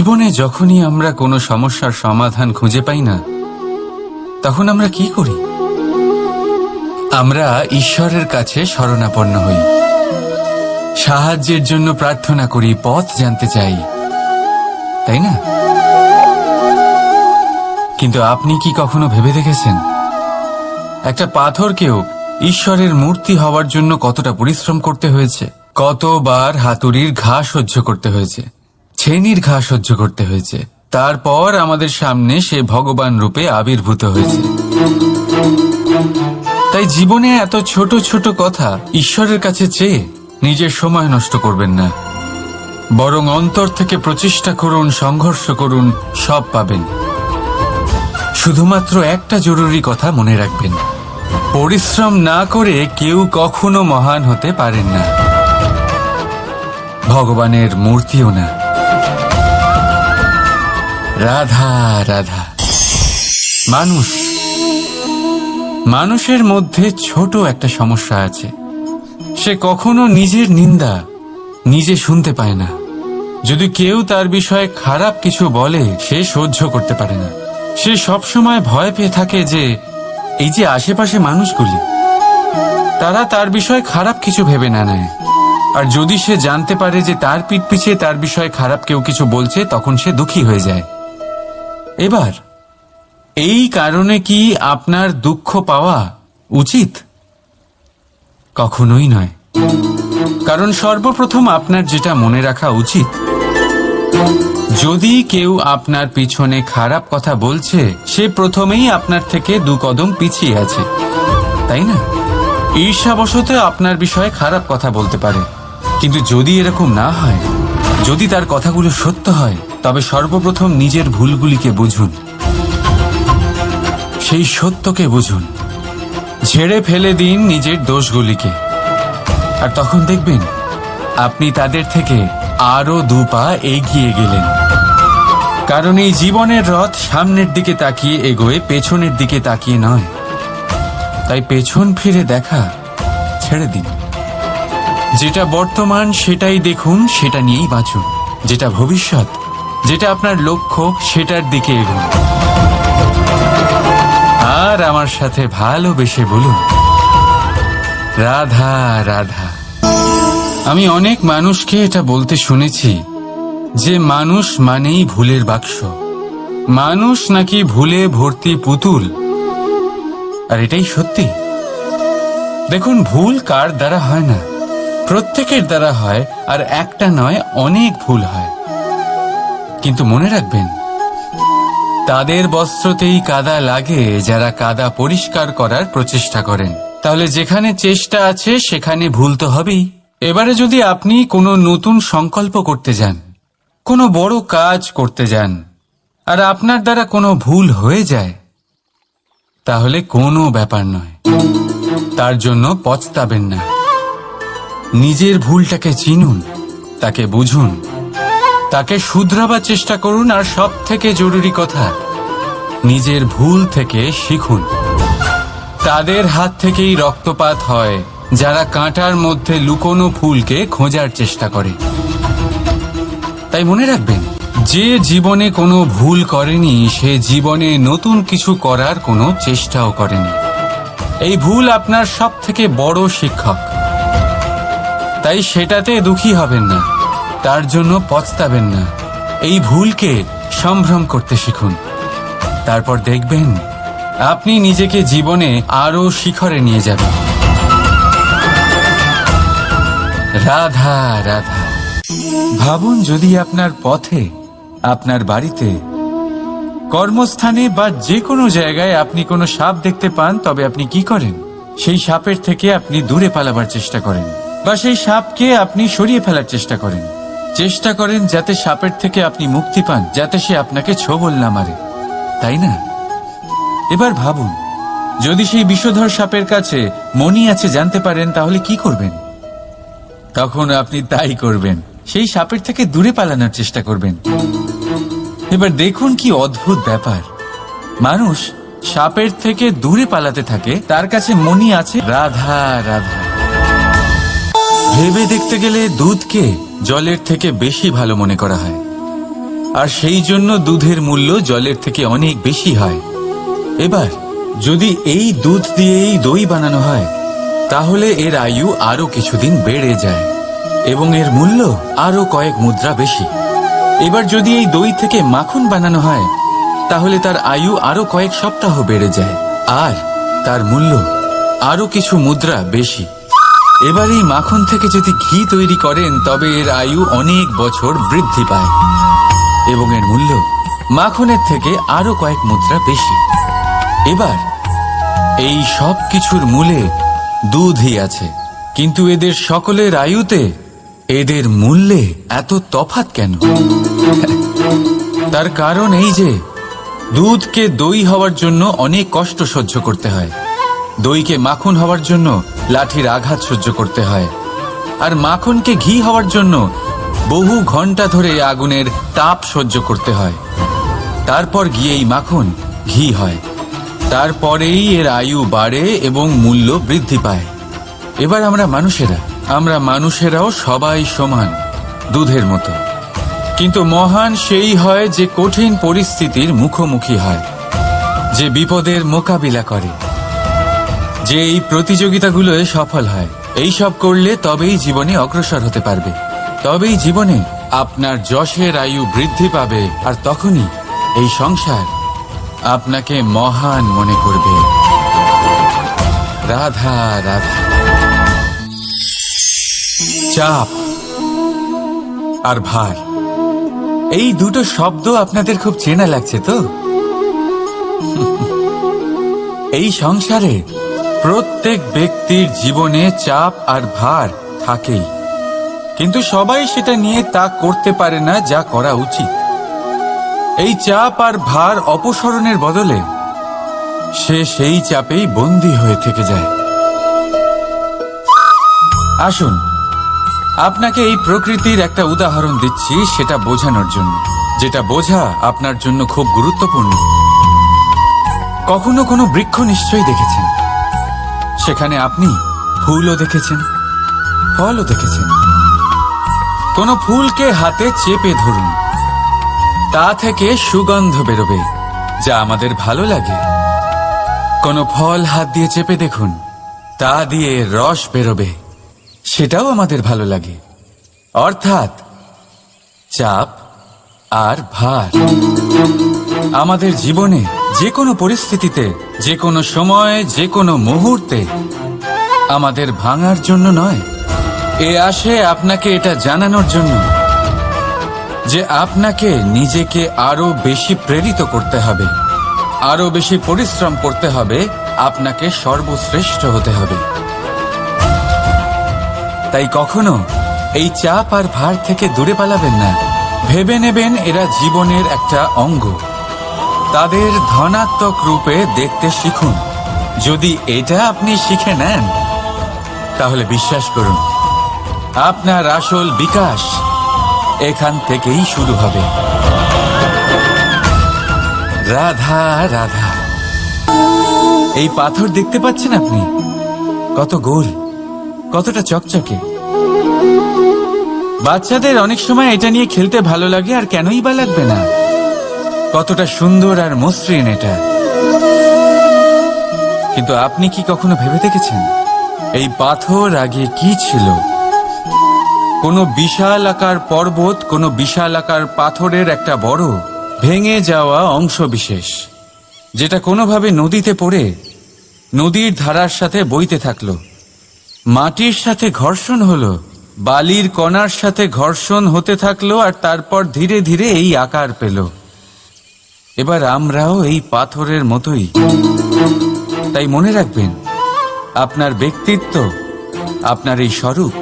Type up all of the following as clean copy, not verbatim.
জীবনে যখনই আমরা কোনো সমস্যার সমাধান খুঁজে পাই না, তখন আমরা কি করি? আমরা ঈশ্বরের কাছে শরণাপন্ন হই, সাহায্যের জন্য প্রার্থনা করি, পথ জানতে চাই, তাই না? কিন্তু আপনি কি কখনো ভেবে দেখেছেন একটা পাথরকেও ঈশ্বরের মূর্তি হওয়ার জন্য কতটা পরিশ্রম করতে হয়েছে? কতবার হাতুড়ির ঘা সহ্য করতে হয়েছে, ছেনির ঘা সহ্য করতে হয়েছে, তারপর আমাদের সামনে সে ভগবান রূপে আবির্ভূত হয়েছে। তাই জীবনে এত ছোট ছোট কথা ঈশ্বরের কাছে চেয়ে নিজের সময় নষ্ট করবেন না, বরং অন্তর থেকে প্রচেষ্টা করুন, সংঘর্ষ করুন, সব পাবেন। শুধুমাত্র একটা জরুরি কথা মনে রাখবেন, পরিশ্রম না করে কেউ কখনো মহান হতে পারেন না, ভগবানের মূর্তিও না। রাধা রাধা। মানুষের মধ্যে ছোট একটা সমস্যা আছে, সে কখনো নিজের নিন্দা নিজে শুনতে পায় না। যদি কেউ তার বিষয়ে খারাপ কিছু বলে, সে সহ্য করতে পারে না। সে সবসময় ভয় পেয়ে থাকে যে এই যে আশেপাশে মানুষগুলি, তারা তার বিষয়ে খারাপ কিছু ভেবে না নেয়। আর যদি সে জানতে পারে যে তার পিঠ পিছে তার বিষয়ে খারাপ কেউ কিছু বলছে, তখন সে দুঃখী হয়ে যায়। এবার এই কারণে কি আপনার দুঃখ পাওয়া উচিত? কখনোই নয়। কারণ সর্বপ্রথম আপনার যেটা মনে রাখা উচিত, যদি কেউ আপনার পিছনে খারাপ কথা বলছে, সে প্রথমেই আপনার থেকে 2 কদম পিছিয়ে আছে, তাই না? ঈর্ষাবশত আপনার বিষয়ে খারাপ কথা বলতে পারে, কিন্তু যদি এরকম না হয়, যদি তার কথাগুলো সত্য হয়, তবে সর্বপ্রথম নিজের ভুলগুলিকে বুঝুন, সেই সত্যকে বুঝুন, ঝেড়ে ফেলে দিন নিজের দোষগুলিকে। আর তখন দেখবেন আপনি তাদের থেকে আরো 2 পা এগিয়ে গেলেন। কারণ এই জীবনের রথ সামনের দিকে তাকিয়ে এগোয়, পেছনের দিকে তাকিয়ে নয়। তাই পেছন ফিরে দেখা ছেড়ে দিন। যেটা বর্তমান সেটাই দেখুন, সেটা নিয়েই বাঁচুন। যেটা ভবিষ্যৎ, যেটা আপনার লক্ষ্য, সেটার দিকে এগোন। আর আমার সাথে ভালোবেসে বলুন, রাধা রাধা। আমি অনেক মানুষকে এটা বলতে শুনেছি যে মানুষ মানেই ভুলের বাক্স, মানুষ নাকি ভুলে ভর্তি পুতুল। আর এটাই সত্যি। দেখুন, ভুল কার দ্বারা হয় না, প্রত্যেকের দ্বারা হয়। আর একটা নয়, অনেক ভুল হয়। কিন্তু মনে রাখবেন, তাদের বস্ত্রতেই কাদা লাগে যারা কাদা পরিষ্কার করার প্রচেষ্টা করেন। তাহলে যেখানে চেষ্টা আছে সেখানে ভুল তো হবেই। এবারে যদি আপনি কোনো নতুন সংকল্প করতে যান, কোনো বড় কাজ করতে যান, আর আপনার দ্বারা কোনো ভুল হয়ে যায়, তাহলে কোনো ব্যাপার নয়, তার জন্য পস্তাবেন না। নিজের ভুলটাকে চিনুন, তাকে বুঝুন, তাকে শুধরাবার চেষ্টা করুন। আর সব থেকে জরুরি কথা, নিজের ভুল থেকে শিখুন। তাদের হাত থেকেই রক্তপাত হয় যারা কাঁটার মধ্যে লুকোনো ফুলকে খোঁজার চেষ্টা করে। তাই মনে রাখবেন, যে জীবনে কোনো ভুল করেনি, সে জীবনে নতুন কিছু করার কোনো চেষ্টাও করেনি। এই ভুল আপনার সব থেকে বড় শিক্ষক। তাই সেটাতে দুঃখী হবেন না, তার জন্য পস্তাবেন না। এই ভুলকে সম্ভ্রম করতে শিখুন। তারপর দেখবেন আপনি নিজেকে জীবনে আরো শিখরে নিয়ে যাবেন। রাধা রাধা। ভাবুন, যদি আপনার পথে, আপনার বাড়িতে, কর্মস্থানে বা যে কোনো জায়গায় আপনি কোনো সাপ দেখতে পান, তবে আপনি কি করেন? সেই সাপের থেকে আপনি দূরে পালাবার চেষ্টা করেন, বা সেই সাপকে আপনি সরিয়ে ফেলার চেষ্টা করেন। চেষ্টা করেন যাতে সাপের থেকে আপনি মুক্তি পান, যাতে সে আপনাকে ছোবল না মারে, তাই না? এবার ভাবুন, যদি সেই বিষধর সাপের কাছে মণি আছে জানতে পারেন, তাহলে কি করবেন? তখন আপনি তাই করবেন, সেই সাপের থেকে দূরে পালানোর চেষ্টা করবেন। এবার দেখুন কি অদ্ভুত ব্যাপার, মানুষ সাপের থেকে দূরে পালাতে থাকে, তার কাছে মণি আছে। রাধা রাধা। ভেবে দেখতে গেলে দুধকে জলের থেকে বেশি ভালো মনে করা হয়, আর সেই জন্য দুধের মূল্য জলের থেকে অনেক বেশি হয়। এবার যদি এই দুধ দিয়েই দই বানানো হয় তাহলে এর আয়ু আরো কিছুদিন বেড়ে যায় এবং এর মূল্য আরো কয়েক মুদ্রা বেশি। এবার যদি এই দই থেকে মাখন বানানো হয় তাহলে তার আয়ু আরো কয়েক সপ্তাহ বেড়ে যায় আর তার মূল্য আরো কিছু মুদ্রা বেশি। এবার এই মাখন থেকে যদি ঘি তৈরি করেন তবে এর আয়ু অনেক বছর বৃদ্ধি পায় এবং এর মূল্য মাখনের থেকে আরো কয়েক মুদ্রা বেশি। এবার এই সব কিছুর মূলে দুধই আছে, কিন্তু এদের সকলের আয়ুতে এদের মূল্যে এত তফাৎ কেন? তার কারণ এই যে দুধকে দই হওয়ার জন্য অনেক কষ্ট সহ্য করতে হয়, দইকে মাখন হওয়ার জন্য লাঠির আঘাত সহ্য করতে হয়, আর মাখনকে ঘি হওয়ার জন্য বহু ঘন্টা ধরে আগুনের তাপ সহ্য করতে হয়। তারপর গিয়েই মাখন ঘি হয়, তারপরেই এর আয়ু বাড়ে এবং মূল্য বৃদ্ধি পায়। এবার আমরা মানুষেরাও সবাই সমান দুধের মতো, কিন্তু মহান সেই হয় যে কঠিন পরিস্থিতির মুখোমুখি হয়, যে বিপদের মোকাবিলা করে, যে এই প্রতিযোগিতাগুলোয় সফল হয়। এই সব করলে তবেই জীবনে অগ্রসর হতে পারবে, তবেই জীবনে আপনার যশের আয়ু বৃদ্ধি পাবে, আর তখনই এই সংসার আপনাকে মহান মনে করবে। রাধা রাধা। চাপ আর ভার, এই দুটো শব্দ আপনাদের খুব চেনা লাগছে তো? এই সংসারে প্রত্যেক ব্যক্তির জীবনে চাপ আর ভার থাকেই, কিন্তু সবাই সেটা নিয়ে তা করতে পারে না যা করা উচিত। এই চাপ আর ভার অপসারণের বদলে সে সেই চাপেই বন্দী হয়ে থেকে যায়। আসুন, আপনাকে এই প্রকৃতির একটা উদাহরণ দিচ্ছি, সেটা বোঝানোর জন্য, যেটা বোঝা আপনার জন্য খুব গুরুত্বপূর্ণ। কখনো কোনো বৃক্ষ নিশ্চয়ই দেখেছেন, সেখানে আপনি ফুলও দেখেছেন, ফলও দেখেছেন। কোনো ফুলকে হাতে চেপে ধরুন, তা থেকে সুগন্ধ বেরোবে যা আমাদের ভালো লাগে। কোনো ফল হাত দিয়ে চেপে দেখুন, তা দিয়ে রস বেরোবে, সেটাও আমাদের ভালো লাগে। অর্থাৎ চাপ আর ভার আমাদের জীবনে যে কোনো পরিস্থিতিতে, যে কোনো সময়, যে কোনো মুহূর্তে আমাদের ভাঙার জন্য নয়, এ আসে আপনাকে এটা জানানোর জন্য যে আপনাকে নিজেকে আরো বেশি প্রেরিত করতে হবে, আরো বেশি পরিশ্রম করতে হবে, আপনাকে সর্বশ্রেষ্ঠ হতে হবে। তাই কখনো এই চাপ আর ভার থেকে দূরে পালাবেন না। ভেবে নেবেন এরা জীবনের একটা অঙ্গ, তাদের ধনাত্মক রূপে দেখতে শিখুন। যদি এটা আপনি শিখে নেন তাহলে বিশ্বাস করুন, আপনার আসল বিকাশ এখান থেকেই শুরু হবে। রাধা রাধা। এই পাথর দেখতে পাচ্ছেন আপনি? কত গোল, কতটা চকচকে। বাচ্চাদের অনেক সময় এটা নিয়ে খেলতে ভালো লাগে, আর কেনই বা লাগবে না? কতটা সুন্দর আর মসৃণ এটা। কিন্তু আপনি কি কখনো ভেবে দেখেছেন এই পাথর আগে কি ছিল? কোনো বিশাল আকার পর্বত, কোনো বিশাল আকার পাথরের একটা বড় ভেঙে যাওয়া অংশ বিশেষ, যেটা কোনোভাবে নদীতে পড়ে নদীর ধারার সাথে বইতে থাকলো, মাটির সাথে ঘর্ষণ হলো, বালির কণার সাথে ঘর্ষণ হতে থাকলো, আর তারপর ধীরে ধীরে এই আকার পেল। এবার আমরাও এই পাথরের মতোই। তাই মনে রাখবেন, আপনার ব্যক্তিত্ব, আপনার এই স্বরূপ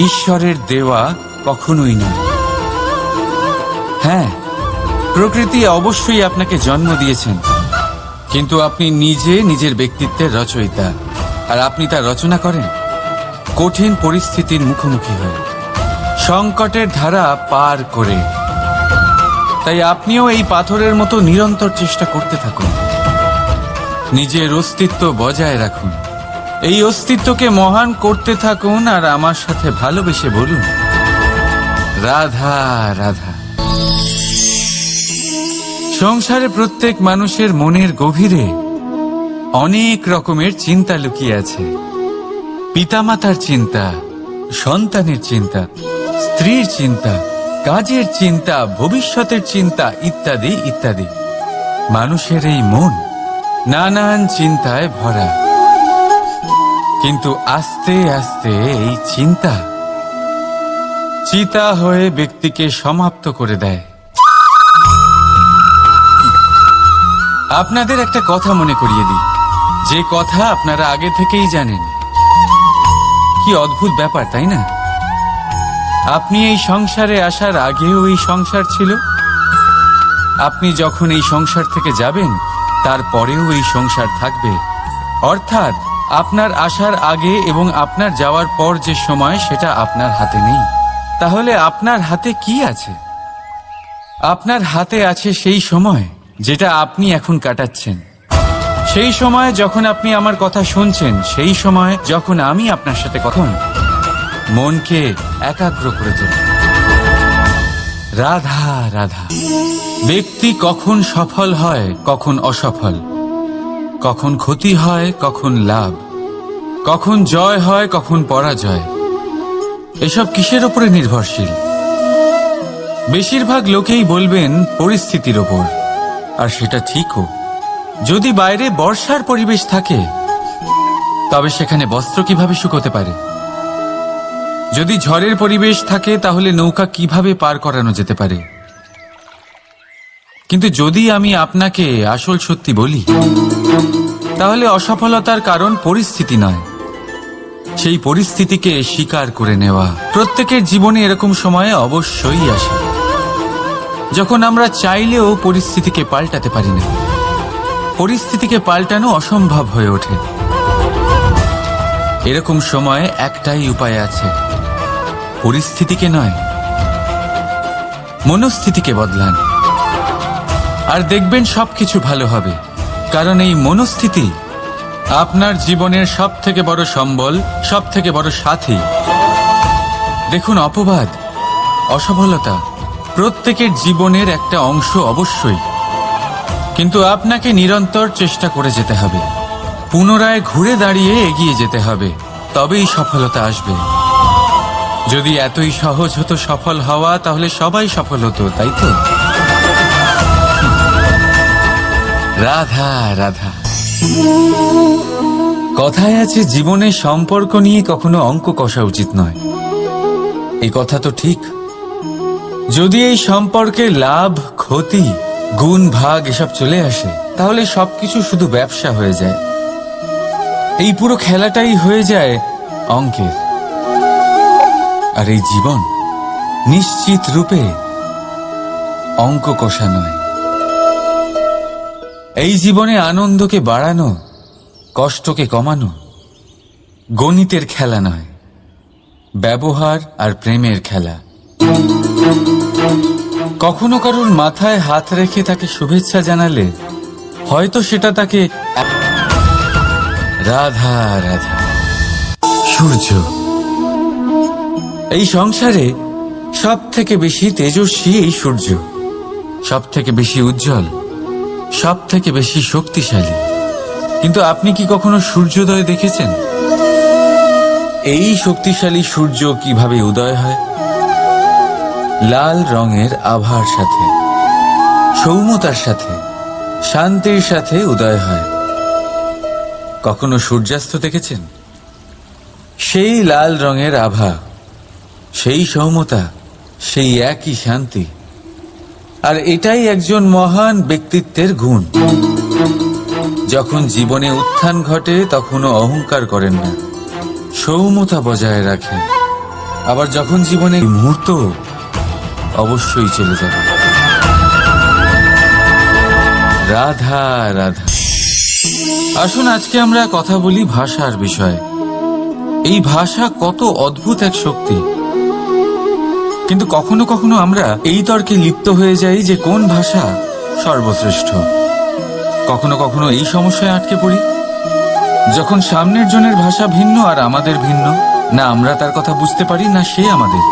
ঈশ্বরের দেওয়া কখনোই নয়। হ্যাঁ, প্রকৃতি অবশ্যই আপনাকে জন্ম দিয়েছেন, কিন্তু আপনি নিজে নিজের ব্যক্তিত্বের রচয়িতা, আর আপনি তা রচনা করেন কঠিন পরিস্থিতির মুখোমুখি হয়ে, সংকটের ধারা পার করে। তাই আপনিও এই পাথরের মতো নিরন্তর চেষ্টা করতে থাকুন, নিজের অস্তিত্ব বজায় রাখুন, এই অস্তিত্বকে মহান করতে থাকুন, আর আমার সাথে ভালোবেসে বলুন রাধা রাধা। সংসারে প্রত্যেক মানুষের মনের গভীরে অনেক রকমের চিন্তা লুকিয়ে আছে। পিতামাতার চিন্তা, সন্তানের চিন্তা, স্ত্রীর চিন্তা, কাজের চিন্তা, ভবিষ্যতের চিন্তা ইত্যাদি ইত্যাদি। মানুষের এই মন নানান চিন্তায় ভরা, কিন্তু আস্তে আস্তে এই চিন্তা চিতা হয়ে ব্যক্তিকে সমাপ্ত করে দেয়। আপনাদের একটা কথা মনে করিয়ে দিই, যে কথা আপনারা আগে থেকেই জানেন। কি অদ্ভুত ব্যাপার, তাই না? আপনি এই সংসারে আসার আগেও এই সংসার ছিল, আপনি যখন এই সংসার থেকে যাবেন তারপরেও এই সংসার থাকবে। অর্থাৎ আপনার আসার আগে এবং আপনার যাওয়ার পর যে সময়, সেটা আপনার হাতে নেই। তাহলে আপনার হাতে কি আছে? আপনার হাতে আছে সেই সময় যেটা আপনি এখন কাটাচ্ছেন, সেই সময় যখন আপনি আমার কথা শুনছেন, সেই সময় যখন আমি আপনার সাথে কখন মনকে একাগ্র করে তুলি। রাধা রাধা। ব্যক্তি কখন সফল হয়, কখন অসফল, কখন ক্ষতি হয়, কখন লাভ, কখন জয় হয়, কখন পরাজয়, এসব কিসের উপরে নির্ভরশীল? বেশিরভাগ লোকেই বলবেন পরিস্থিতির ওপর, আর সেটা ঠিকও। যদি বাইরে বর্ষার পরিবেশ থাকে, তবে সেখানে বস্ত্র কিভাবে শুকোতে পারে? যদি ঝড়ের পরিবেশ থাকে, তাহলে নৌকা কিভাবে পার করানো যেতে পারে? কিন্তু যদি আমি আপনাকে আসল সত্যি বলি, তাহলে অসফলতার কারণ পরিস্থিতি নয়, সেই পরিস্থিতিকে স্বীকার করে নেওয়া। প্রত্যেকের জীবনে এরকম সময়ে অবশ্যই আসে যখন আমরা চাইলেও পরিস্থিতিকে পাল্টাতে পারি না। পরিস্থিতিকে পাল্টানো অসম্ভব হয়ে ওঠে। এরকম সময়ে একটাই উপায় আছে, পরিস্থিতিকে নয়, মনস্থিতিকে বদলান, আর দেখবেন সবকিছু ভালো হবে। কারণ এই মনস্থিতি আপনার জীবনের সব থেকে বড় সম্বল, সব থেকে বড় সাথী। দেখুন, অপবাদ, অসফলতা প্রত্যেকের জীবনের একটা অংশ অবশ্যই, কিন্তু আপনাকে নিরন্তর চেষ্টা করে যেতে হবে, পুনরায় ঘুরে দাঁড়িয়ে এগিয়ে যেতে হবে, তবেই সফলতা আসবে। যদি এতই সহজ হতো সফল হওয়া, তাহলে সবাই সফল হতো, তাই তো? রাধা রাধা। কথায় আছে, জীবনে সম্পর্ক নিয়ে কখনো অঙ্ক কষা উচিত নয়। এই কথা তো ঠিক। যদি এই সম্পর্কে লাভ, ক্ষতি, গুণ, ভাগ এসব চলে আসে, তাহলে সবকিছু শুধু ব্যবসা হয়ে যায়। এই পুরো খেলাটাই হয়ে যায় অঙ্কের। আর এই জীবন নিশ্চিত রূপে অঙ্ক কষা নয়। এই জীবনে আনন্দকে বাড়ানো, কষ্টকে কমানো গণিতের খেলা নয়, ব্যবহার আর প্রেমের খেলা। কখনো কারোর মাথায় হাত রেখে তাকে শুভেচ্ছা জানালে হয়তো সেটা তাকে রাধা রাধা। সূর্য এই সংসারে সব থেকে বেশি তেজস্বী, এই সূর্য সব থেকে বেশি উজ্জ্বল, সব থেকে বেশি শক্তিশালী। কিন্তু আপনি কি কখনো সূর্যোদয় দেখেছেন? এই শক্তিশালী সূর্য কিভাবে উদয় হয়? লাল রঙের আভার সাথে, সৌম্যতার সাথে, শান্তির সাথে উদয় হয়। কখনো সূর্যাস্ত দেখেছেন? সেই লাল রঙের আভা, সেই সৌম্যতা, সেই একই শান্তি। আর এটাই একজন মহান ব্যক্তিত্বের গুণ। যখন জীবনে উত্থান ঘটে, তখনও অহংকার করেন না, সৌম্যতা বজায় রাখেন। আবার যখন জীবনে মুহূর্ত অবশ্যই চলে যাবে। রাধা রাধা। আসুন আজকে আমরা কথা বলি ভাষার বিষয়ে। এই ভাষা কত অদ্ভুত এক শক্তি, কিন্তু কখনো কখনো আমরা এই তর্কে লিপ্ত হয়ে যাই যে কোন ভাষা সর্বশ্রেষ্ঠ। কখনো কখনো এই সমস্যায় আটকে পড়ি, যখন সামনের জনের ভাষা ভিন্ন আর আমাদের ভিন্ন, না আমরা তার কথা বুঝতে পারি, না সে আমাদের।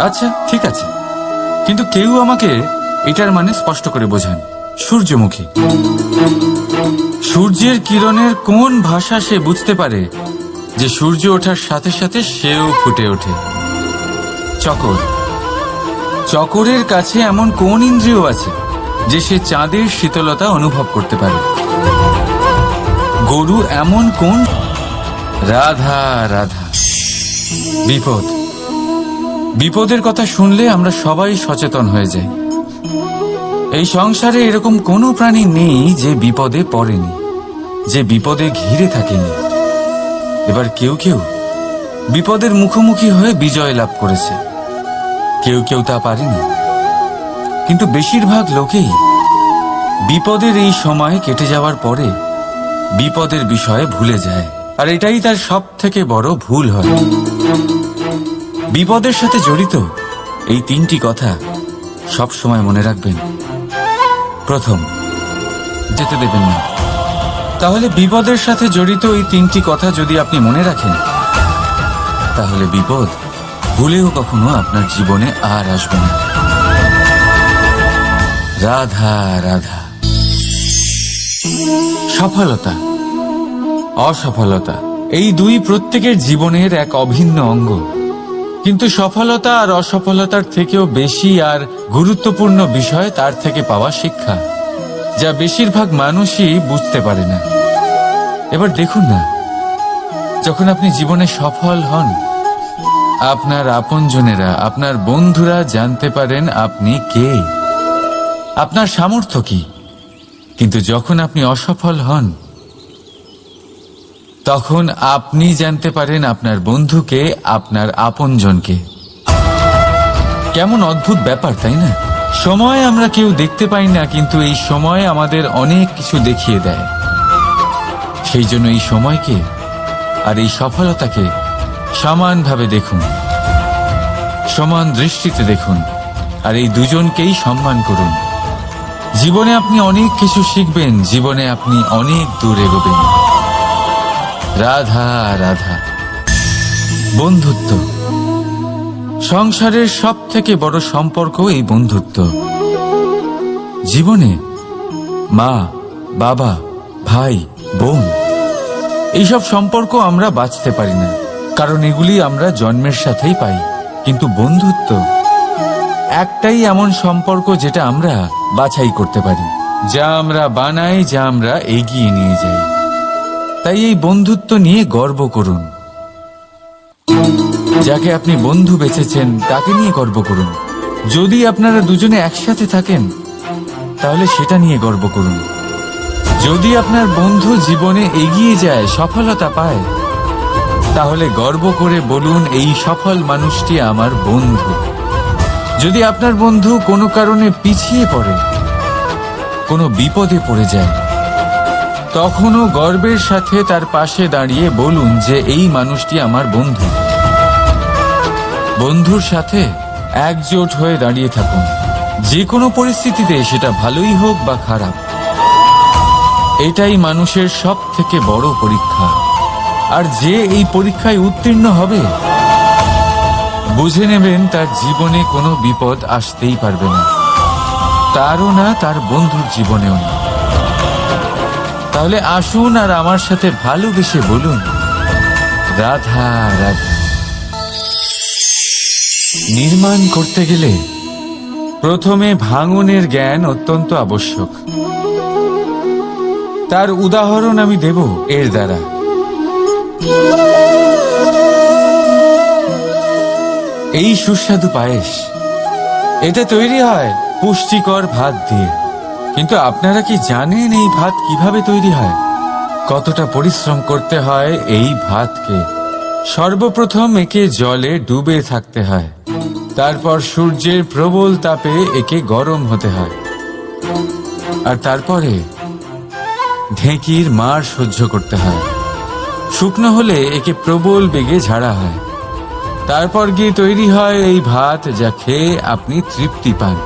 আচ্ছা ঠিক আছে, কিন্তু কেউ আমাকে এটার মানে স্পষ্ট করে বোঝান। সূর্যমুখী। সূর্যের কিরণের কোন ভাষা সে বুঝতে পারে যে সূর্য ওঠার সাথে সাথে সেও ফুটে ওঠে? চকর। চকরের কাছে এমন কোন ইন্দ্রিয় আছে যে সে চাঁদের শীতলতা অনুভব করতে পারে? গরু এমন কোন? রাধা রাধা। বিপদ। বিপদের কথা শুনলে আমরা সবাই সচেতন হয়ে যাই। এই সংসারে এরকম কোনো প্রাণী নেই যে বিপদে পড়েনি, যে বিপদে ঘিরে থাকেনি। এবার কেউ কেউ বিপদের মুখোমুখি হয়ে বিজয় লাভ করেছে, কেউ কেউ তা পারেনি। কিন্তু বেশিরভাগ লোকেই বিপদের এই সময় কেটে যাওয়ার পরে বিপদের বিষয়ে ভুলে যায়, আর এটাই তার সব থেকে বড় ভুল হয়। বিপদের সাথে জড়িত এই তিনটি কথা সব সময় মনে রাখবেন। প্রথম, যেতে দেবেন না। তাহলে বিপদের সাথে জড়িত এই তিনটি কথা যদি আপনি মনে রাখেন, তাহলে বিপদ ভুলেও কখনো আপনার জীবনে আর আসবে না। রাধা রাধা। সফলতা, অসফলতা, এই দুই প্রত্যেকের জীবনের এক অভিন্ন অঙ্গ। কিন্তু সফলতা আর অসফলতার থেকেও বেশি আর গুরুত্বপূর্ণ বিষয় তার থেকে পাওয়া শিক্ষা, যা বেশিরভাগ মানুষই বুঝতে পারে না। এবার দেখুন না, যখন আপনি জীবনে সফল হন, আপনার আপনজনেরা, আপনার বন্ধুরা জানতে পারেন আপনি কে, আপনার সামর্থ্য কি। কিন্তু যখন আপনি অসফল হন, তখন আপনি জানতে পারেন আপনার বন্ধুকে, আপনার আপনজনকে। কেমন অদ্ভুত ব্যাপার, তাই না? সময় আমরা কেউ দেখতে পাই না, কিন্তু এই সময় আমাদের অনেক কিছু দেখিয়ে দেয়। সেই জন্য এই সময়কে আর এই সফলতাকে সমানভাবে দেখুন, সমান দৃষ্টিতে দেখুন, আর এই দুজনকেই সম্মান করুন। জীবনে আপনি অনেক কিছু শিখবেন, জীবনে আপনি অনেক দূর এগোবেন। রাধা রাধা। বন্ধুত্ব। সংসারের সব থেকে বড় সম্পর্ক এই বন্ধুত্ব। জীবনে মা, বাবা, ভাই, বোন, এইসব সম্পর্ক আমরা বাঁচতে পারি না, কারণ এগুলি আমরা জন্মের সাথেই পাই। কিন্তু বন্ধুত্ব একটাই এমন সম্পর্ক যেটা আমরা বাছাই করতে পারি, যা আমরা বানাই, যা আমরা এগিয়ে নিয়ে যাই। তাই এই বন্ধুত্ব নিয়ে গর্ব করুন। যাকে আপনি বন্ধু বেছেছেন তাকে নিয়ে গর্ব করুন। যদি আপনারা দুজনে একসাথে থাকেন, তাহলে সেটা নিয়ে গর্ব করুন। যদি আপনার বন্ধু জীবনে এগিয়ে যায়, সফলতা পায়, তাহলে গর্ব করে বলুন, এই সফল মানুষটি আমার বন্ধু। যদি আপনার বন্ধু কোনো কারণে পিছিয়ে পড়ে, কোনো বিপদে পড়ে যায়, তখনও গর্বের সাথে তার পাশে দাঁড়িয়ে বলুন যে এই মানুষটি আমার বন্ধু। বন্ধুর সাথে একজোট হয়ে দাঁড়িয়ে থাকুন, যে কোনো পরিস্থিতিতে, সেটা ভালোই হোক বা খারাপ। এটাই মানুষের সব থেকে বড় পরীক্ষা। আর যে এই পরীক্ষায় উত্তীর্ণ হবে, বুঝে নেবেন তার জীবনে কোনো বিপদ আসতেই পারবে না, তারও না, তার বন্ধুর জীবনেও না। তাহলে আসুন আর আমার সাথে ভালোবেসে বলুন, রাধা রাধা। নির্মাণ করতে গেলে প্রথমে ভাঙনের জ্ঞান অত্যন্ত আবশ্যক। তার উদাহরণ আমি দেব এর দ্বারা। এই সুস্বাদু পায়েস, এটা তৈরি হয় পুষ্টিকর ভাত দিয়ে। কিন্তু আপনারা কি জানেন এই ভাত কিভাবে তৈরি হয়? কতটা পরিশ্রম করতে হয় এই ভাতকে? সর্বপ্রথম একে জলে ডুবে থাকতে হয়, তারপর সূর্যের প্রবল তাপে একে গরম হতে হয়, আর তারপরে ঢেঁকির মার সহ্য করতে হয়। শুকনো হলে একে প্রবল বেগে ঝাড়া হয়, তারপর গিয়ে তৈরি হয় এই ভাত, যা খেয়ে আপনি তৃপ্তি পান।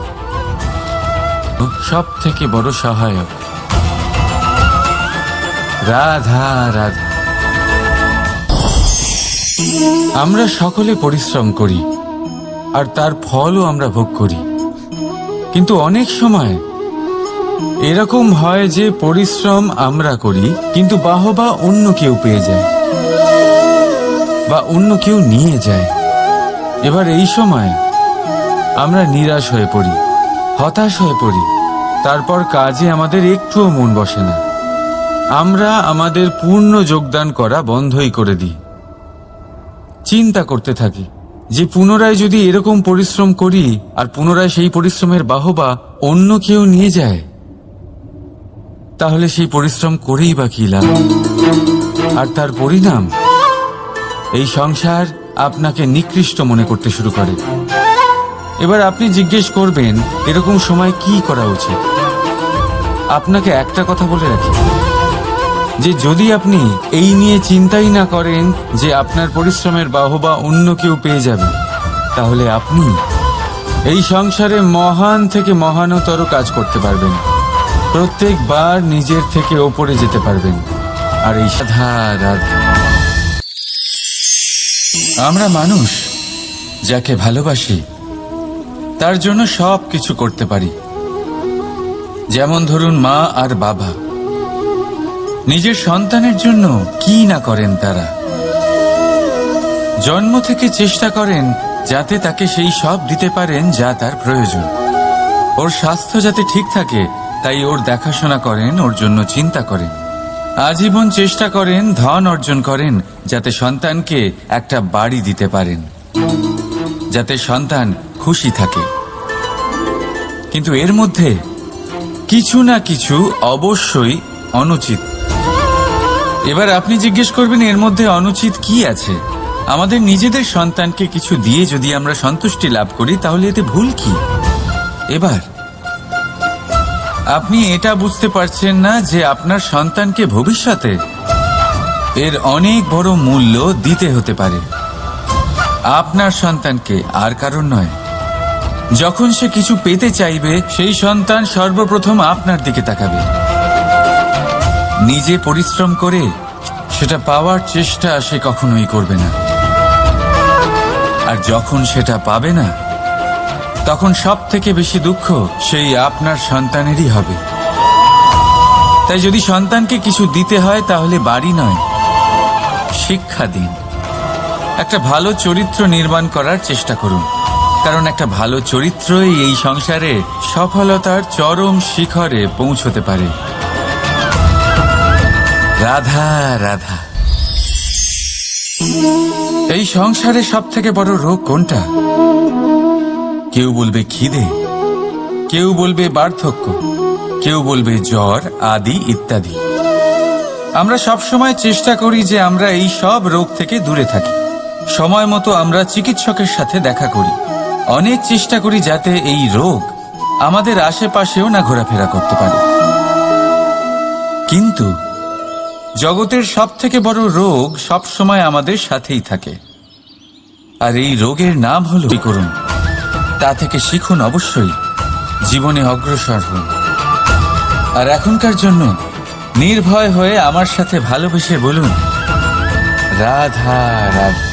সব থেকে বড় সহায়ক। রাধা রাধা। আমরা সকলে পরিশ্রম করি, আর তার ফলও আমরা ভোগ করি। কিন্তু অনেক সময় এরকম হয় যে পরিশ্রম আমরা করি কিন্তু বাহবা অন্য কেউ পেয়ে যায় বা অন্য কেউ নিয়ে যায়। এবার এই সময় আমরা নিরাশ হয়ে পড়ি, হতাশ হয়ে পড়ি, তারপর কাজে আমাদের একটুও মন বসে না। আমরা আমাদের পূর্ণ যোগদান করা বন্ধই করে দিই। চিন্তা করতে থাকি যে পুনরায় যদি এরকম পরিশ্রম করি আর পুনরায় সেই পরিশ্রমের বাহবা অন্য কেউ নিয়ে যায়, তাহলে সেই পরিশ্রম করেই বা কি লাভ? আর তার পরিণাম এই সংসার আপনাকে নিকৃষ্ট মনে করতে শুরু করে। এবার আপনি জিজ্ঞেস করবেন এরকম সময় কি করা উচিত। আপনাকে একটা কথা বলে রাখি যে যদি আপনি এই নিয়ে চিন্তাই না করেন যে আপনার পরিশ্রমের বাহবা অন্য কেউ পেয়ে যাবে, তাহলে আপনি এই সংসারে মহান থেকে মহানতর কাজ করতে পারবেন, প্রত্যেকবার নিজের থেকে ওপরে যেতে পারবেন। আর এই রাধা রাধা। আমরা মানুষ যাকে ভালোবাসি তার জন্য সব কিছু করতে পারি। যেমন ধরুন মা আর বাবা নিজের সন্তানের জন্য কি না করেন, তারা জন্ম থেকে চেষ্টা করেন যাতে তাকে সেই সব দিতে পারেন যা তার প্রয়োজন। ওর স্বাস্থ্য যাতে ঠিক থাকে তাই ওর দেখাশোনা করেন, ওর জন্য চিন্তা করেন। আজীবন চেষ্টা করেন, ধন অর্জন করেন যাতে সন্তানকে একটা বাড়ি দিতে পারেন, যাতে সন্তান খুশি থাকে। কিন্তু এর মধ্যে কিছু না কিছু অবশ্যই অনুচিত। এবার আপনি জিজ্ঞেস করবেন এর মধ্যে অনুচিত কি আছে? আমাদের নিজেদের সন্তানকে কিছু দিয়ে যদি আমরা সন্তুষ্টি লাভ করি তাহলে এতে ভুল কি? এবার আপনি এটা বুঝতে পারছেন না যে আপনার সন্তানকে ভবিষ্যতে এর অনেক বড় মূল্য দিতে হতে পারে। আপনার সন্তানকে, আর কারণ নয়। যখন সে কিছু পেতে চাইবে সেই সন্তান সর্বপ্রথম আপনার দিকে তাকাবে, নিজে পরিশ্রম করে সেটা পাওয়ার চেষ্টা সে কখনোই করবে না। আর যখন সেটা পাবে না তখন সব থেকে বেশি দুঃখ সেই আপনার সন্তানেরই হবে। তাই যদি সন্তানকে কিছু দিতে হয় তাহলে বাড়ি নয়, শিক্ষা দিন। একটা ভালো চরিত্র নির্মাণ করার চেষ্টা করুন, কারণ একটা ভালো চরিত্রই এই সংসারে সফলতার চরম শিখরে পৌঁছতে পারে। রাধা রাধা। এই সংসারে সব থেকে বড় রোগ কোনটা? কেউ বলবে খিদে, কেউ বলবে বার্ধক্য, কেউ বলবে জ্বর আদি ইত্যাদি। আমরা সব সময় চেষ্টা করি যে আমরা এই সব রোগ থেকে দূরে থাকি। সময় মতো আমরা চিকিৎসকের সাথে দেখা করি, অনেক চেষ্টা করি যাতে এই রোগ আমাদের আশেপাশেও না ঘোরাফেরা করতে পারে। কিন্তু জগতের সব থেকে বড় রোগ সব সময় আমাদের সাথেই থাকে, আর এই রোগের নাম হল করুন। তা থেকে শিখুন, অবশ্যই জীবনে অগ্রসর হন। আর এখনকার জন্য নির্ভয় হয়ে আমার সাথে ভালোবেসে বলুন রাধা রাধা।